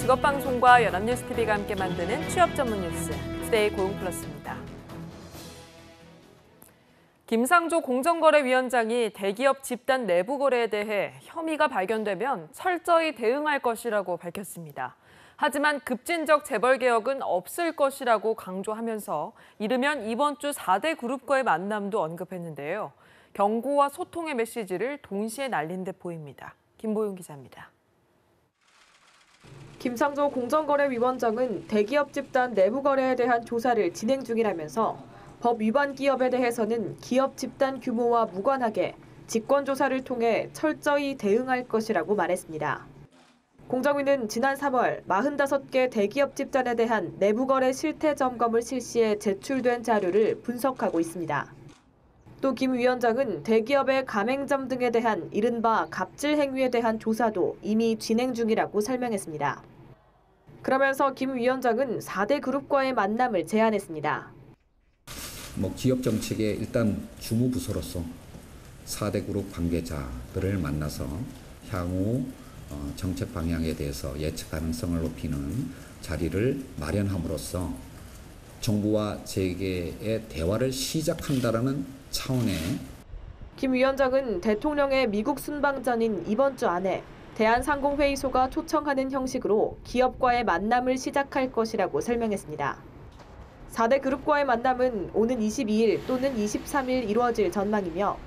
직업방송과 연합뉴스TV가 함께 만드는 취업 전문 뉴스, 투데이 고용플러스입니다. 김상조 공정거래위원장이 대기업 집단 내부 거래에 대해 혐의가 발견되면 철저히 대응할 것이라고 밝혔습니다. 하지만 급진적 재벌 개혁은 없을 것이라고 강조하면서 이르면 이번 주 4대 그룹과의 만남도 언급했는데요. 경고와 소통의 메시지를 동시에 날린 듯 보입니다. 김보윤 기자입니다. 김상조 공정거래위원장은 대기업 집단 내부 거래에 대한 조사를 진행 중이라면서 법 위반 기업에 대해서는 기업 집단 규모와 무관하게 직권 조사를 통해 철저히 대응할 것이라고 말했습니다. 공정위는 지난 3월 45개 대기업 집단에 대한 내부 거래 실태 점검을 실시해 제출된 자료를 분석하고 있습니다. 또 김 위원장은 대기업의 가맹점 등에 대한 이른바 갑질 행위에 대한 조사도 이미 진행 중이라고 설명했습니다. 그러면서 김 위원장은 4대 그룹과의 만남을 제안했습니다. 기업 정책의 일단 주무부서로서 4대 그룹 관계자들을 만나서 향후 정책 방향에 대해서 예측 가능성을 높이는 자리를 마련함으로써 정부와 재계의 대화를 시작한다라는 차원의 김 위원장은 대통령의 미국 순방 전인 이번 주 안에 대한상공회의소가 초청하는 형식으로 기업과의 만남을 시작할 것이라고 설명했습니다. 4대 그룹과의 만남은 오는 22일 또는 23일 이루어질 전망이며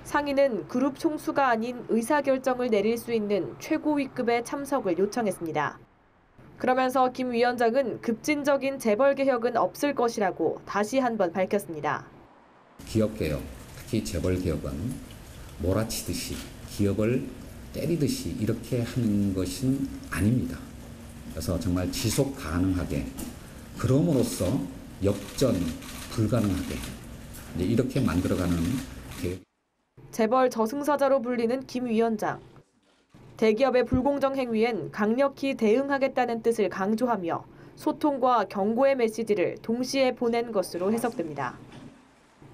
상인은 그룹 총수가 아닌 의사결정을 내릴 수 있는 최고위급의 참석을 요청했습니다. 그러면서 김 위원장은 급진적인 재벌 개혁은 없을 것이라고 다시 한번 밝혔습니다. 기업 개혁, 특히 재벌 개혁은 몰아치듯이 기업을 때리듯이 이렇게 하는 것은 아닙니다. 그래서 정말 지속 가능하게 그럼으로써 역전 불가능하게 이렇게 만들어가는 계획. 재벌 저승사자로 불리는 김 위원장. 대기업의 불공정 행위엔 강력히 대응하겠다는 뜻을 강조하며 소통과 경고의 메시지를 동시에 보낸 것으로 해석됩니다.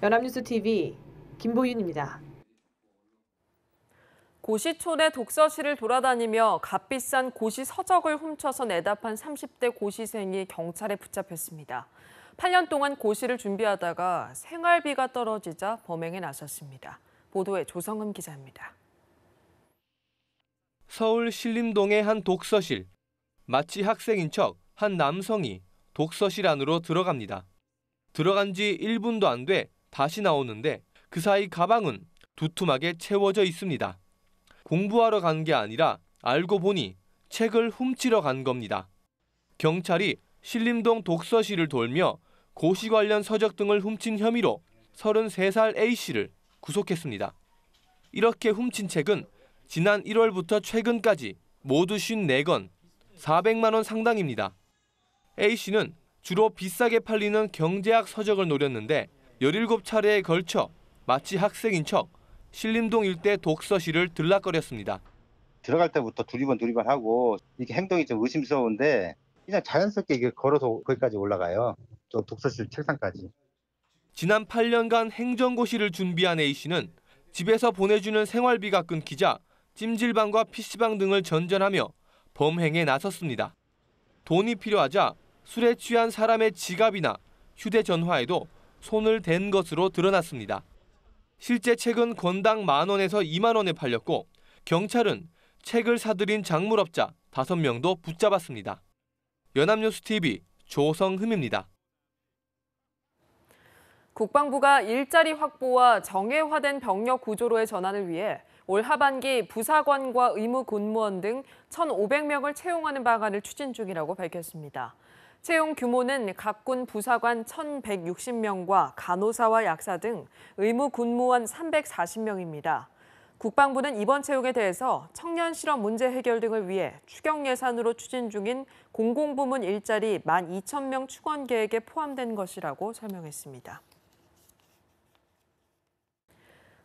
연합뉴스TV 김보윤입니다. 고시촌의 독서실을 돌아다니며 값비싼 고시 서적을 훔쳐서 내다 판 30대 고시생이 경찰에 붙잡혔습니다. 8년 동안 고시를 준비하다가 생활비가 떨어지자 범행에 나섰습니다. 보도에 조성흠 기자입니다. 서울 신림동의 한 독서실. 마치 학생인 척 한 남성이 독서실 안으로 들어갑니다. 들어간 지 1분도 안 돼 다시 나오는데 그 사이 가방은 두툼하게 채워져 있습니다. 공부하러 간 게 아니라 알고 보니 책을 훔치러 간 겁니다. 경찰이 신림동 독서실을 돌며 고시 관련 서적 등을 훔친 혐의로 33살 A씨를 구속했습니다. 이렇게 훔친 책은 지난 1월부터 최근까지 모두 54권, 400만 원 상당입니다. A씨는 주로 비싸게 팔리는 경제학 서적을 노렸는데 17차례에 걸쳐 마치 학생인 척 신림동 일대 독서실을 들락거렸습니다. 들어갈 때부터 두리번 하고 이게 행동이 좀 의심스러운데 그냥 자연스럽게 이게 걸어서 거기까지 올라가요. 저 독서실 책상까지. 지난 8년간 행정고시를 준비한 A씨는 집에서 보내주는 생활비가 끊기자 찜질방과 PC방 등을 전전하며 범행에 나섰습니다. 돈이 필요하자 술에 취한 사람의 지갑이나 휴대전화에도 손을 댄 것으로 드러났습니다. 실제 책은 권당 10,000원에서 20,000원에 팔렸고 경찰은 책을 사들인 작물업자 5명도 붙잡았습니다. 연합뉴스TV 조성흠입니다. 국방부가 일자리 확보와 정예화된 병력 구조로의 전환을 위해 올 하반기 부사관과 의무 군무원 등 1,500명을 채용하는 방안을 추진 중이라고 밝혔습니다. 채용 규모는 각 군 부사관 1,160명과 간호사와 약사 등 의무 군무원 340명입니다. 국방부는 이번 채용에 대해서 청년 실업 문제 해결 등을 위해 추경 예산으로 추진 중인 공공부문 일자리 12,000명 축원 계획에 포함된 것이라고 설명했습니다.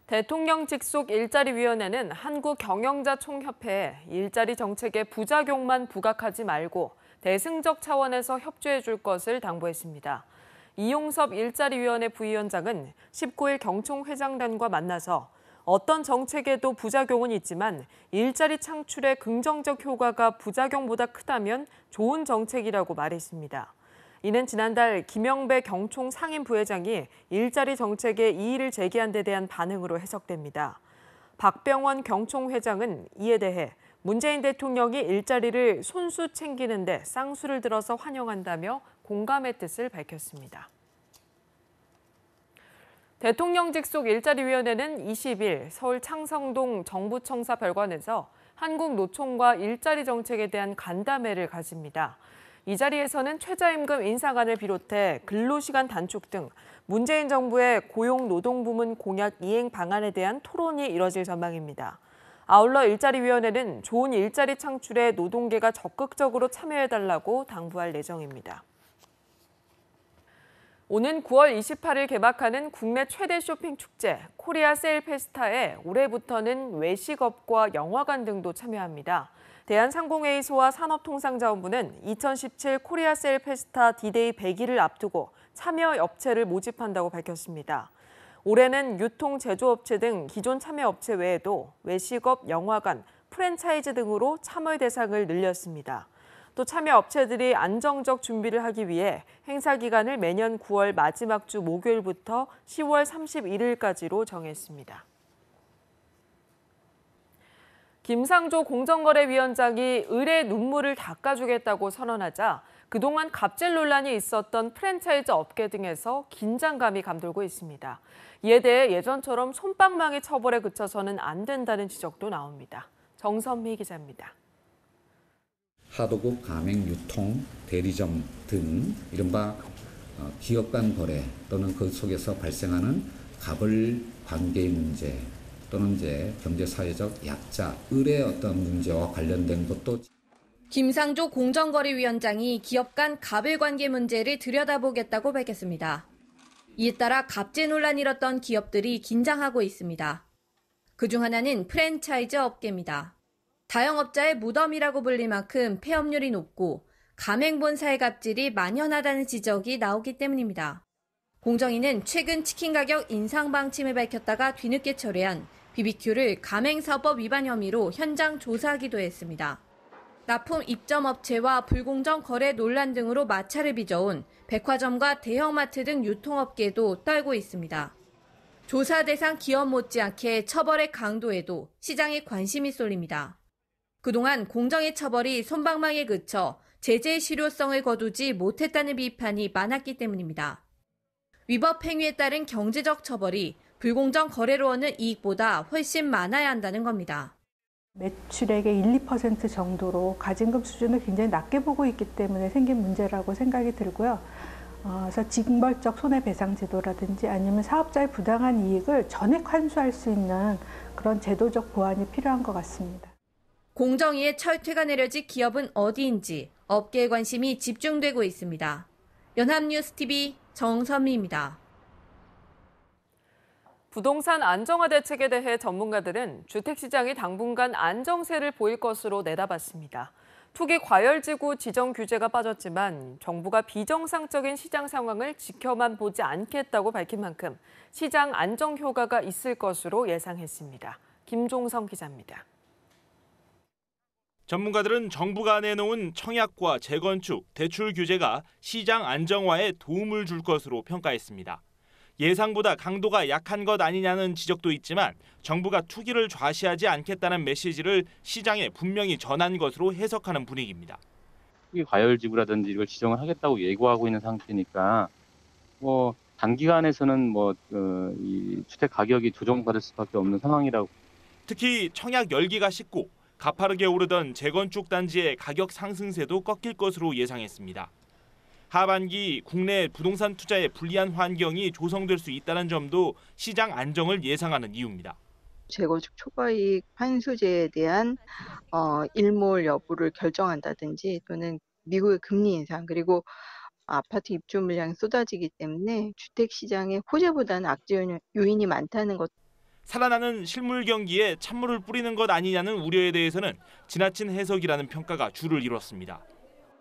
대통령 직속 일자리위원회는 한국경영자총협회에 일자리 정책의 부작용만 부각하지 말고 대승적 차원에서 협조해 줄 것을 당부했습니다. 이용섭 일자리위원회 부위원장은 19일 경총회장단과 만나서 어떤 정책에도 부작용은 있지만 일자리 창출의 긍정적 효과가 부작용보다 크다면 좋은 정책이라고 말했습니다. 이는 지난달 김영배 경총 상임부회장이 일자리 정책에 이의를 제기한 데 대한 반응으로 해석됩니다. 박병원 경총 회장은 이에 대해 문재인 대통령이 일자리를 손수 챙기는 데 쌍수를 들어서 환영한다며 공감의 뜻을 밝혔습니다. 대통령직 속 일자리위원회는 20일 서울 창성동 정부청사 별관에서 한국노총과 일자리 정책에 대한 간담회를 가집니다. 이 자리에서는 최저임금 인상안을 비롯해 근로시간 단축 등 문재인 정부의 고용노동부문 공약 이행 방안에 대한 토론이 이뤄질 전망입니다. 아울러 일자리위원회는 좋은 일자리 창출에 노동계가 적극적으로 참여해달라고 당부할 예정입니다. 오는 9월 28일 개막하는 국내 최대 쇼핑 축제 코리아 세일 페스타에 올해부터는 외식업과 영화관 등도 참여합니다. 대한상공회의소와 산업통상자원부는 2017 코리아 세일 페스타 D-Day 100일을 앞두고 참여 업체를 모집한다고 밝혔습니다. 올해는 유통 제조업체 등 기존 참여업체 외에도 외식업, 영화관, 프랜차이즈 등으로 참여 대상을 늘렸습니다. 또 참여 업체들이 안정적 준비를 하기 위해 행사 기간을 매년 9월 마지막 주 목요일부터 10월 31일까지로 정했습니다. 김상조 공정거래위원장이 을의 눈물을 닦아주겠다고 선언하자 그동안 갑질 논란이 있었던 프랜차이즈 업계 등에서 긴장감이 감돌고 있습니다. 이에 대해 예전처럼 솜방망이 처벌에 그쳐서는 안 된다는 지적도 나옵니다. 정선미 기자입니다. 하도급 가맹 유통, 대리점 등 이른바 기업 간 거래 또는 그 속에서 발생하는 갑을 관계의 문제 또는 이제 경제사회적 약자, 을의 어떤 문제와 관련된 것도 김상조 공정거래위원장이 기업 간 갑을 관계 문제를 들여다보겠다고 밝혔습니다. 이에 따라 갑질 논란이 일었던 기업들이 긴장하고 있습니다. 그중 하나는 프랜차이즈 업계입니다. 다영업자의 무덤이라고 불릴 만큼 폐업률이 높고 가맹본사의 갑질이 만연하다는 지적이 나오기 때문입니다. 공정위는 최근 치킨 가격 인상 방침을 밝혔다가 뒤늦게 철회한 BBQ를 가맹사법 위반 혐의로 현장 조사하기도 했습니다. 납품 입점업체와 불공정 거래 논란 등으로 마찰을 빚어온 백화점과 대형마트 등 유통업계도 떨고 있습니다. 조사 대상 기업 못지않게 처벌의 강도에도 시장에 관심이 쏠립니다. 그동안 공정의 처벌이 솜방망이에 그쳐 제재의 실효성을 거두지 못했다는 비판이 많았기 때문입니다. 위법 행위에 따른 경제적 처벌이 불공정 거래로 얻는 이익보다 훨씬 많아야 한다는 겁니다. 매출액의 1, 2% 정도로 가징금 수준을 굉장히 낮게 보고 있기 때문에 생긴 문제라고 생각이 들고요. 그래서 징벌적 손해배상 제도라든지 아니면 사업자의 부당한 이익을 전액 환수할 수 있는 그런 제도적 보완이 필요한 것 같습니다. 공정위의 철퇴가 내려진 기업은 어디인지 업계의 관심이 집중되고 있습니다. 연합뉴스TV 정선미입니다. 부동산 안정화 대책에 대해 전문가들은 주택시장이 당분간 안정세를 보일 것으로 내다봤습니다. 투기 과열지구 지정 규제가 빠졌지만 정부가 비정상적인 시장 상황을 지켜만 보지 않겠다고 밝힌 만큼 시장 안정 효과가 있을 것으로 예상했습니다. 김종성 기자입니다. 전문가들은 정부가 내놓은 청약과 재건축, 대출 규제가 시장 안정화에 도움을 줄 것으로 평가했습니다. 예상보다 강도가 약한 것 아니냐는 지적도 있지만 정부가 투기를 좌시하지 않겠다는 메시지를 시장에 분명히 전한 것으로 해석하는 분위기입니다. 투기 과열지구라든지 이걸 지정을 하겠다고 예고하고 있는 상태니까 단기간에서는 이 주택 가격이 조정받을 수밖에 없는 상황이라고. 특히 청약 열기가 식고 가파르게 오르던 재건축 단지의 가격 상승세도 꺾일 것으로 예상했습니다. 하반기 국내 부동산 투자에 불리한 환경이 조성될 수 있다는 점도 시장 안정을 예상하는 이유입니다. 재건축 초과이익 환수제에 대한 일몰 여부를 결정한다든지 또는 미국의 금리 인상 그리고 아파트 입주 물량이 쏟아지기 때문에 주택시장에 호재보다는 악재 요인이 많다는 것. 살아나는 실물 경기에 찬물을 뿌리는 것 아니냐는 우려에 대해서는 지나친 해석이라는 평가가 주를 이뤘습니다.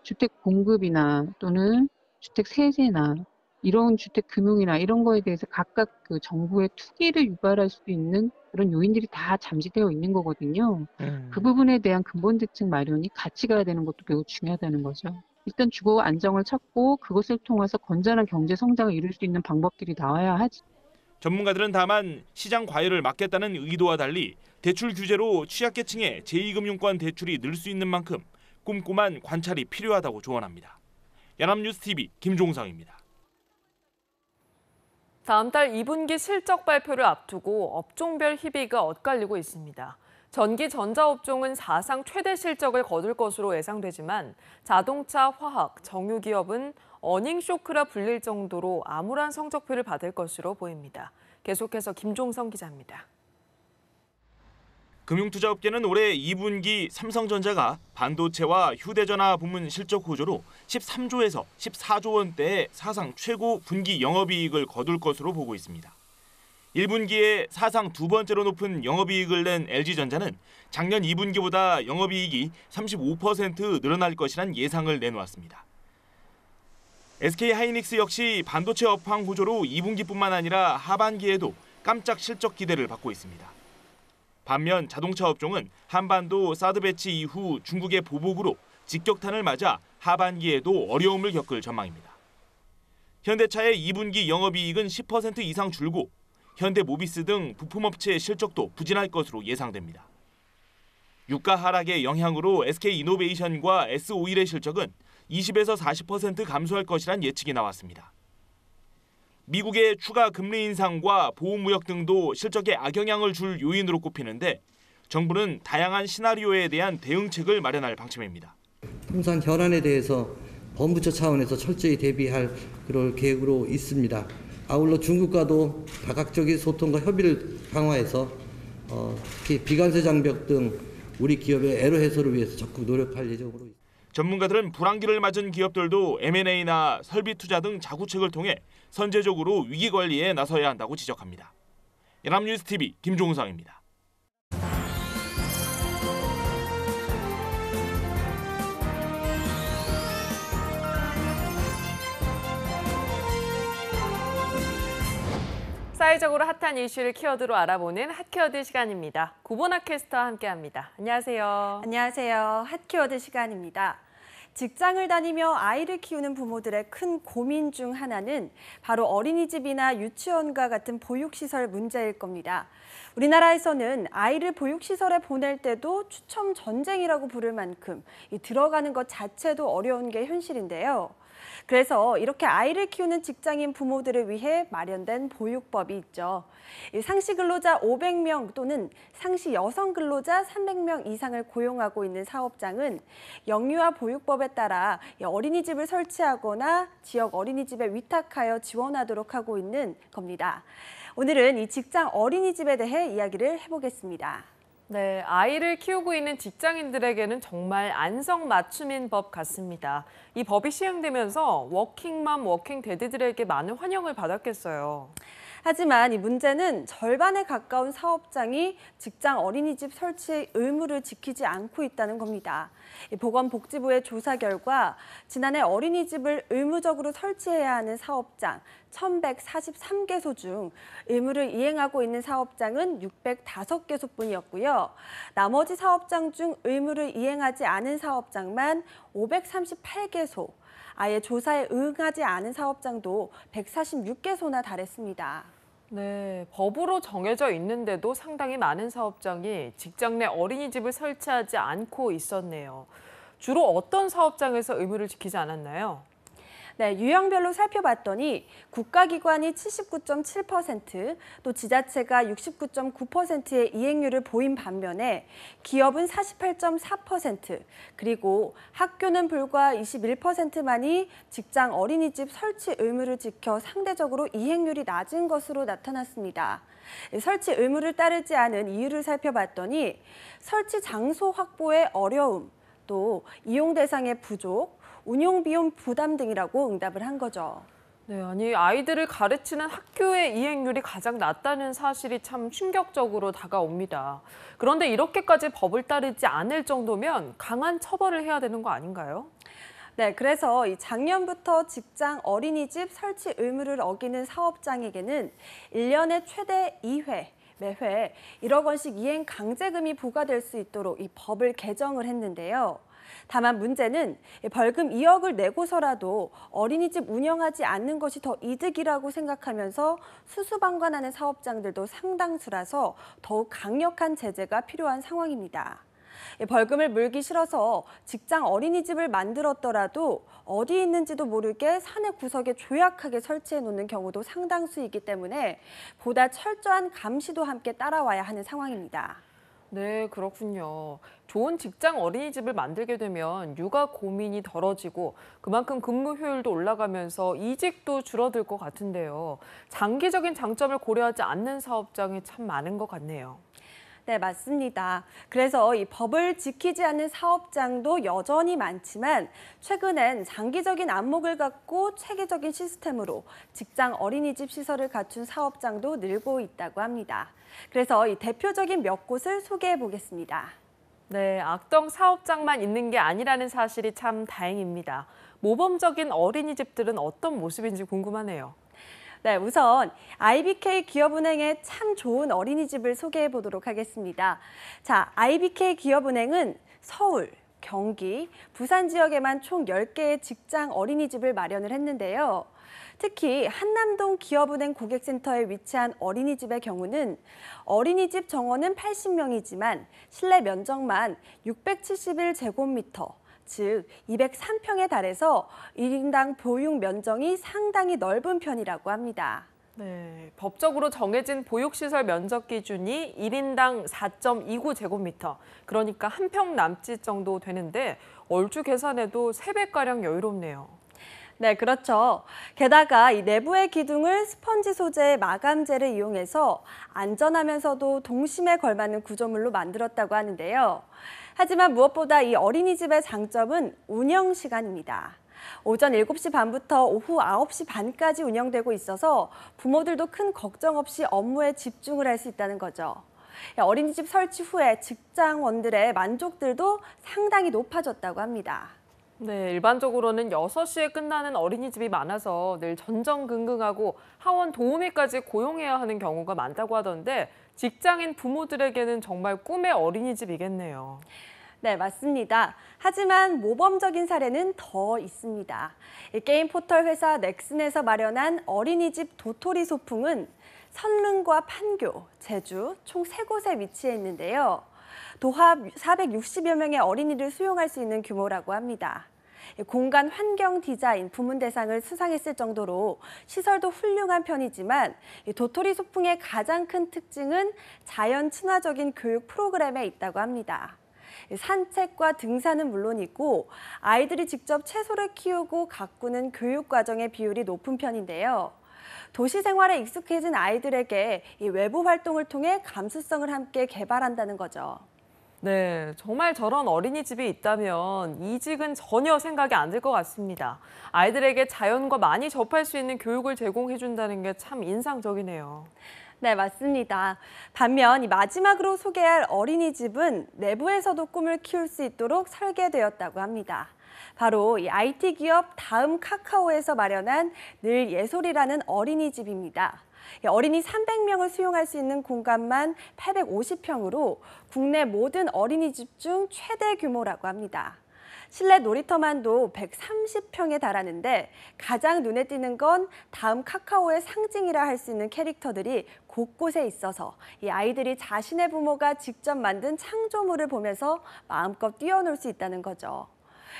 주택 공급이나 또는 주택 세제나 이런 주택 금융이나 이런 거에 대해서 각각 그 정부의 투기를 유발할 수 있는 그런 요인들이 다 잠재되어 있는 거거든요. 그 부분에 대한 근본 대책 마련이 같이 가야 되는 것도 매우 중요하다는 거죠. 일단 주거 안정을 찾고 그것을 통해서 건전한 경제 성장을 이룰 수 있는 방법들이 나와야 하지. 전문가들은 다만 시장 과열을 막겠다는 의도와 달리 대출 규제로 취약계층의 제2금융권 대출이 늘 수 있는 만큼 꼼꼼한 관찰이 필요하다고 조언합니다. 연합뉴스TV 김종성입니다. 다음 달 2분기 실적 발표를 앞두고 업종별 희비가 엇갈리고 있습니다. 전기 전자업종은 사상 최대 실적을 거둘 것으로 예상되지만 자동차, 화학, 정유기업은 어닝 쇼크라 불릴 정도로 암울한 성적표를 받을 것으로 보입니다. 계속해서 김종성 기자입니다. 금융투자업계는 올해 2분기 삼성전자가 반도체와 휴대전화 부문 실적 호조로 13조에서 14조 원대의 사상 최고 분기 영업이익을 거둘 것으로 보고 있습니다. 1분기에 사상 두 번째로 높은 영업이익을 낸 LG전자는 작년 2분기보다 영업이익이 35% 늘어날 것이란 예상을 내놓았습니다. SK하이닉스 역시 반도체 업황 호조로 2분기뿐만 아니라 하반기에도 깜짝 실적 기대를 받고 있습니다. 반면 자동차 업종은 한반도 사드 배치 이후 중국의 보복으로 직격탄을 맞아 하반기에도 어려움을 겪을 전망입니다. 현대차의 2분기 영업이익은 10% 이상 줄고 현대모비스 등 부품업체의 실적도 부진할 것으로 예상됩니다. 유가 하락의 영향으로 SK이노베이션과 S-오일의 실적은 20에서 40% 감소할 것이란 예측이 나왔습니다. 미국의 추가 금리 인상과 보호무역 등도 실적에 악영향을 줄 요인으로 꼽히는데 정부는 다양한 시나리오에 대한 대응책을 마련할 방침입니다. 통상 현안에 대해서 범부처 차원에서 철저히 대비할 그럴 계획으로 있습니다. 아울러 중국과도 다각적인 소통과 협의를 강화해서 비관세 장벽 등 우리 기업의 애로 해소를 위해서 적극 노력할 예정으로 있습니다. 전문가들은 불황기를 맞은 기업들도 M&A나 설비 투자 등 자구책을 통해 선제적으로 위기 관리에 나서야 한다고 지적합니다. 연합뉴스TV 김종성입니다. 사회적으로 핫한 이슈를 키워드로 알아보는 핫키워드 시간입니다. 구본학 캐스터와 함께합니다. 안녕하세요. 안녕하세요. 핫키워드 시간입니다. 직장을 다니며 아이를 키우는 부모들의 큰 고민 중 하나는 바로 어린이집이나 유치원과 같은 보육시설 문제일 겁니다. 우리나라에서는 아이를 보육시설에 보낼 때도 추첨 전쟁이라고 부를 만큼 들어가는 것 자체도 어려운 게 현실인데요. 그래서 이렇게 아이를 키우는 직장인 부모들을 위해 마련된 보육법이 있죠. 상시 근로자 500명 또는 상시 여성 근로자 300명 이상을 고용하고 있는 사업장은 영유아 보육법에 따라 어린이집을 설치하거나 지역 어린이집에 위탁하여 지원하도록 하고 있는 겁니다. 오늘은 이 직장 어린이집에 대해 이야기를 해보겠습니다. 네, 아이를 키우고 있는 직장인들에게는 정말 안성맞춤인 법 같습니다. 이 법이 시행되면서 워킹맘, 워킹데드들에게 많은 환영을 받았겠어요. 하지만 이 문제는 절반에 가까운 사업장이 직장 어린이집 설치 의무를 지키지 않고 있다는 겁니다. 보건복지부의 조사 결과 지난해 어린이집을 의무적으로 설치해야 하는 사업장 1,143개소 중 의무를 이행하고 있는 사업장은 605개소뿐이었고요. 나머지 사업장 중 의무를 이행하지 않은 사업장만 538개소, 아예 조사에 응하지 않은 사업장도 146개소나 달했습니다. 네, 법으로 정해져 있는데도 상당히 많은 사업장이 직장 내 어린이집을 설치하지 않고 있었네요. 주로 어떤 사업장에서 의무를 지키지 않았나요? 네, 유형별로 살펴봤더니 국가기관이 79.7%, 또 지자체가 69.9%의 이행률을 보인 반면에 기업은 48.4%, 그리고 학교는 불과 21%만이 직장 어린이집 설치 의무를 지켜 상대적으로 이행률이 낮은 것으로 나타났습니다. 설치 의무를 따르지 않은 이유를 살펴봤더니 설치 장소 확보의 어려움, 또 이용 대상의 부족, 운용 비용 부담 등이라고 응답을 한 거죠. 네, 아니 아이들을 가르치는 학교의 이행률이 가장 낮다는 사실이 참 충격적으로 다가옵니다. 그런데 이렇게까지 법을 따르지 않을 정도면 강한 처벌을 해야 되는 거 아닌가요? 네, 그래서 작년부터 직장 어린이집 설치 의무를 어기는 사업장에게는 1년에 최대 2회, 매회 1억 원씩 이행 강제금이 부과될 수 있도록 이 법을 개정을 했는데요. 다만 문제는 벌금 2억을 내고서라도 어린이집 운영하지 않는 것이 더 이득이라고 생각하면서 수수방관하는 사업장들도 상당수라서 더욱 강력한 제재가 필요한 상황입니다. 벌금을 물기 싫어서 직장 어린이집을 만들었더라도 어디 있는지도 모르게 사내 구석에 조약하게 설치해 놓는 경우도 상당수이기 때문에 보다 철저한 감시도 함께 따라와야 하는 상황입니다. 네, 그렇군요. 좋은 직장 어린이집을 만들게 되면 육아 고민이 덜어지고 그만큼 근무 효율도 올라가면서 이직도 줄어들 것 같은데요. 장기적인 장점을 고려하지 않는 사업장이 참 많은 것 같네요. 네, 맞습니다. 그래서 이 법을 지키지 않는 사업장도 여전히 많지만 최근엔 장기적인 안목을 갖고 체계적인 시스템으로 직장 어린이집 시설을 갖춘 사업장도 늘고 있다고 합니다. 그래서 이 대표적인 몇 곳을 소개해 보겠습니다. 네, 악덕 사업장만 있는 게 아니라는 사실이 참 다행입니다. 모범적인 어린이집들은 어떤 모습인지 궁금하네요. 네, 우선 IBK 기업은행의 참 좋은 어린이집을 소개해 보도록 하겠습니다. 자, IBK 기업은행은 서울, 경기, 부산 지역에만 총 10개의 직장 어린이집을 마련을 했는데요. 특히 한남동 기업은행 고객센터에 위치한 어린이집의 경우는 어린이집 정원은 80명이지만 실내 면적만 671제곱미터, 즉 203평에 달해서 1인당 보육 면적이 상당히 넓은 편이라고 합니다. 네, 법적으로 정해진 보육시설 면적 기준이 1인당 4.29제곱미터, 그러니까 한 평 남짓 정도 되는데 얼추 계산해도 3배가량 여유롭네요. 네, 그렇죠. 게다가 이 내부의 기둥을 스펀지 소재의 마감재를 이용해서 안전하면서도 동심에 걸맞는 구조물로 만들었다고 하는데요. 하지만 무엇보다 이 어린이집의 장점은 운영 시간입니다. 오전 7시 반부터 오후 9시 반까지 운영되고 있어서 부모들도 큰 걱정 없이 업무에 집중을 할 수 있다는 거죠. 어린이집 설치 후에 직장원들의 만족들도 상당히 높아졌다고 합니다. 네, 일반적으로는 6시에 끝나는 어린이집이 많아서 늘 전전긍긍하고 하원 도우미까지 고용해야 하는 경우가 많다고 하던데 직장인 부모들에게는 정말 꿈의 어린이집이겠네요. 네, 맞습니다. 하지만 모범적인 사례는 더 있습니다. 게임 포털 회사 넥슨에서 마련한 어린이집 도토리 소풍은 선릉과 판교, 제주 총 3곳에 위치해 있는데요. 도합 460여 명의 어린이를 수용할 수 있는 규모라고 합니다. 공간 환경 디자인 부문 대상을 수상했을 정도로 시설도 훌륭한 편이지만 도토리 소풍의 가장 큰 특징은 자연 친화적인 교육 프로그램에 있다고 합니다. 산책과 등산은 물론이고 아이들이 직접 채소를 키우고 가꾸는 교육 과정의 비율이 높은 편인데요. 도시 생활에 익숙해진 아이들에게 이 외부 활동을 통해 감수성을 함께 개발한다는 거죠. 네, 정말 저런 어린이집이 있다면 이직은 전혀 생각이 안 들 것 같습니다. 아이들에게 자연과 많이 접할 수 있는 교육을 제공해준다는 게 참 인상적이네요. 네, 맞습니다. 반면 이 마지막으로 소개할 어린이집은 내부에서도 꿈을 키울 수 있도록 설계되었다고 합니다. 바로 이 IT 기업 다음 카카오에서 마련한 늘 예솔이라는 어린이집입니다. 어린이 300명을 수용할 수 있는 공간만 850평으로 국내 모든 어린이집 중 최대 규모라고 합니다. 실내 놀이터만도 130평에 달하는데 가장 눈에 띄는 건 다음 카카오의 상징이라 할 수 있는 캐릭터들이 곳곳에 있어서 이 아이들이 자신의 부모가 직접 만든 창조물을 보면서 마음껏 뛰어놀 수 있다는 거죠.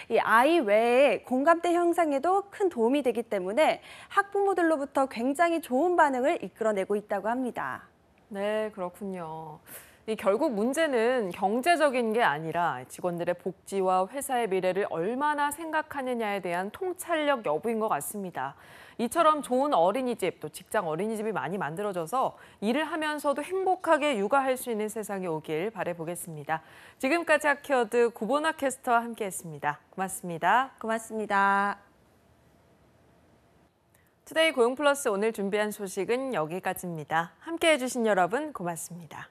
이 아이 외에 공감대 형성에도 큰 도움이 되기 때문에 학부모들로부터 굉장히 좋은 반응을 이끌어내고 있다고 합니다. 네, 그렇군요. 결국 문제는 경제적인 게 아니라 직원들의 복지와 회사의 미래를 얼마나 생각하느냐에 대한 통찰력 여부인 것 같습니다. 이처럼 좋은 어린이집, 또 직장 어린이집이 많이 만들어져서 일을 하면서도 행복하게 육아할 수 있는 세상이 오길 바라보겠습니다. 지금까지 하키워드 구보나 캐스터와 함께했습니다. 고맙습니다. 고맙습니다. 투데이 고용플러스 오늘 준비한 소식은 여기까지입니다. 함께해 주신 여러분 고맙습니다.